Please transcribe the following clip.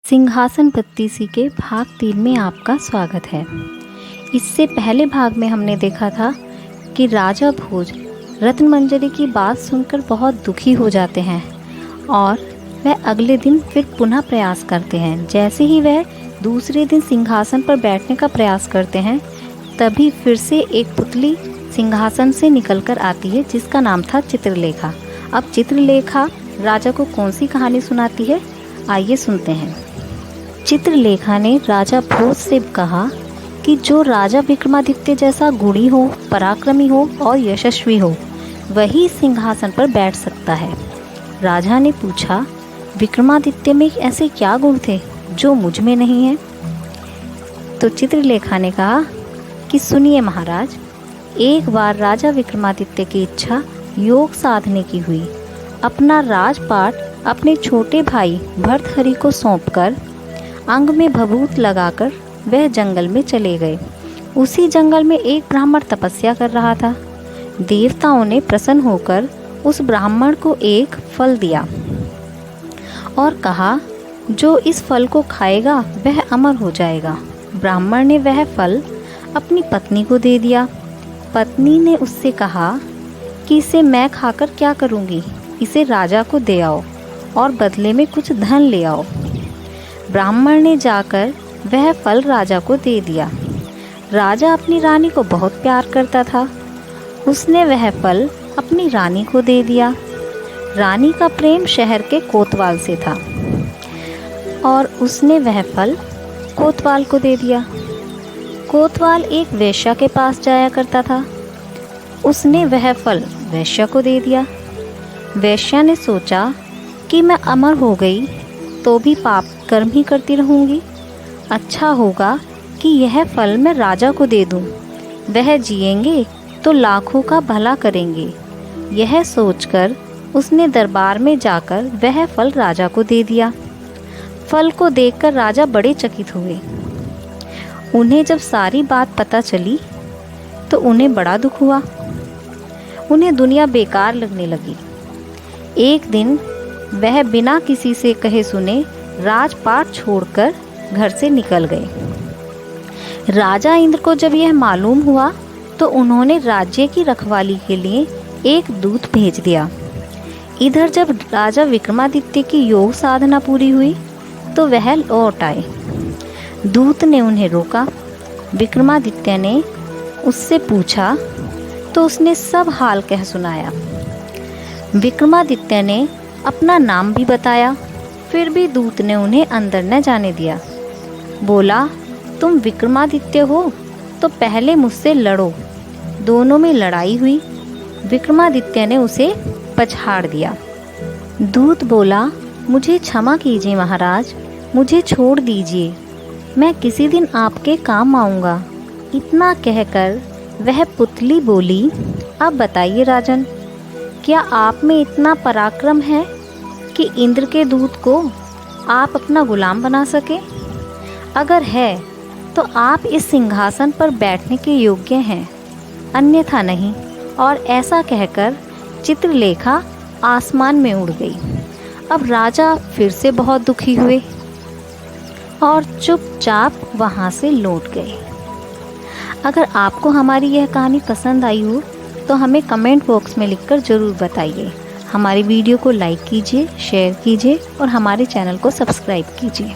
सिंहासन बत्तीसी के भाग 3 में आपका स्वागत है। इससे पहले भाग में हमने देखा था कि राजा भोज रत्नमंजरी की बात सुनकर बहुत दुखी हो जाते हैं और वह अगले दिन फिर पुनः प्रयास करते हैं। जैसे ही वह दूसरे दिन सिंहासन पर बैठने का प्रयास करते हैं, तभी फिर से एक पुतली सिंहासन से निकलकर आती है जिसका नाम था चित्रलेखा। अब चित्रलेखा राजा को कौन सी कहानी सुनाती है, आइए सुनते हैं। चित्रलेखा ने राजा भोज से कहा कि जो राजा विक्रमादित्य जैसा गुणी हो, पराक्रमी हो और यशस्वी हो, वही सिंहासन पर बैठ सकता है। राजा ने पूछा, विक्रमादित्य में ऐसे क्या गुण थे जो मुझ में नहीं है? तो चित्रलेखा ने कहा कि सुनिए महाराज, एक बार राजा विक्रमादित्य की इच्छा योग साधने की हुई। अपना राजपाट अपने छोटे भाई भर्तहरि को सौंपकर अंग में भभूत लगाकर वह जंगल में चले गए। उसी जंगल में एक ब्राह्मण तपस्या कर रहा था। देवताओं ने प्रसन्न होकर उस ब्राह्मण को एक फल दिया और कहा, जो इस फल को खाएगा वह अमर हो जाएगा। ब्राह्मण ने वह फल अपनी पत्नी को दे दिया। पत्नी ने उससे कहा कि इसे मैं खाकर क्या करूँगी, इसे राजा को दे आओ और बदले में कुछ धन ले आओ। ब्राह्मण ने जाकर वह फल राजा को दे दिया। राजा अपनी रानी को बहुत प्यार करता था। उसने वह फल अपनी रानी को दे दिया। रानी का प्रेम शहर के कोतवाल से था और उसने वह फल कोतवाल को दे दिया। कोतवाल एक वेश्या के पास जाया करता था। उसने वह फल वेश्या को दे दिया। वेश्या ने सोचा कि मैं अमर हो गई तो भी पाप कर्म ही करती रहूँगी। अच्छा होगा कि यह फल मैं राजा को दे दूँ, वह जिएंगे तो लाखों का भला करेंगे। यह सोचकर उसने दरबार में जाकर वह फल राजा को दे दिया। फल को देखकर राजा बड़े चकित हुए। उन्हें जब सारी बात पता चली तो उन्हें बड़ा दुख हुआ। उन्हें दुनिया बेकार लगने लगी। एक दिन वह बिना किसी से कहे सुने राजपाट छोड़कर घर से निकल गए। राजा इंद्र को जब यह मालूम हुआ तो उन्होंने राज्य की रखवाली के लिए एक दूत भेज दिया। इधर जब राजा विक्रमादित्य की योग साधना पूरी हुई तो वह लौट आए। दूत ने उन्हें रोका। विक्रमादित्य ने उससे पूछा तो उसने सब हाल कह सुनाया। विक्रमादित्य ने अपना नाम भी बताया, फिर भी दूत ने उन्हें अंदर न जाने दिया। बोला, तुम विक्रमादित्य हो तो पहले मुझसे लड़ो। दोनों में लड़ाई हुई। विक्रमादित्य ने उसे पछाड़ दिया। दूत बोला, मुझे क्षमा कीजिए महाराज, मुझे छोड़ दीजिए, मैं किसी दिन आपके काम आऊँगा। इतना कहकर वह पुतली बोली, अब बताइए राजन, क्या आप में इतना पराक्रम है कि इंद्र के दूत को आप अपना गुलाम बना सके? अगर है तो आप इस सिंहासन पर बैठने के योग्य हैं, अन्यथा नहीं। और ऐसा कहकर चित्रलेखा आसमान में उड़ गई। अब राजा फिर से बहुत दुखी हुए और चुपचाप वहाँ से लौट गए। अगर आपको हमारी यह कहानी पसंद आई हो तो हमें कमेंट बॉक्स में लिखकर ज़रूर बताइए। हमारी वीडियो को लाइक कीजिए, शेयर कीजिए और हमारे चैनल को सब्सक्राइब कीजिए।